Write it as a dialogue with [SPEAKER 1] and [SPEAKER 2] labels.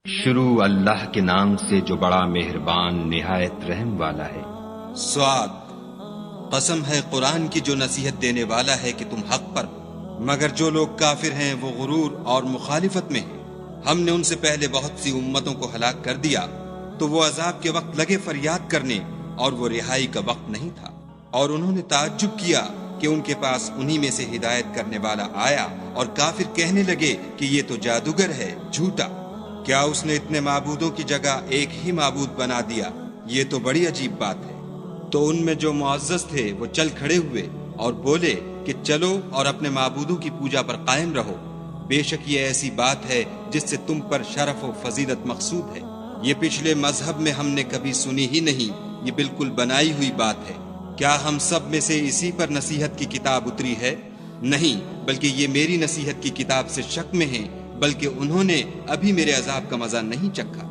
[SPEAKER 1] شروع اللہ کے نام سے جو بڑا مہربان نہایت رحم والا ہے۔
[SPEAKER 2] سعاد، قسم ہے قرآن کی جو نصیحت دینے والا ہے کہ تم حق پر ہو، مگر جو لوگ کافر ہیں وہ غرور اور مخالفت میں ہیں۔ ہم نے ان سے پہلے بہت سی امتوں کو ہلاک کر دیا تو وہ عذاب کے وقت لگے فریاد کرنے اور وہ رہائی کا وقت نہیں تھا، اور انہوں نے تعجب کیا کہ ان کے پاس انہی میں سے ہدایت کرنے والا آیا، اور کافر کہنے لگے کہ یہ تو جادوگر ہے، جھوٹا، کیا اس نے اتنے معبودوں کی جگہ ایک ہی معبود بنا دیا؟ یہ تو بڑی عجیب بات ہے۔ تو ان میں جو معزز تھے وہ چل کھڑے ہوئے اور بولے کہ چلو اور اپنے معبودوں کی پوجا پر قائم رہو، بے شک یہ ایسی بات ہے جس سے تم پر شرف و فضیلت مقصود ہے، یہ پچھلے مذہب میں ہم نے کبھی سنی ہی نہیں، یہ بالکل بنائی ہوئی بات ہے۔ کیا ہم سب میں سے اسی پر نصیحت کی کتاب اتری ہے؟ نہیں، بلکہ یہ میری نصیحت کی کتاب سے شک میں ہیں، بلکہ انہوں نے ابھی میرے عذاب کا مزہ نہیں چکھا۔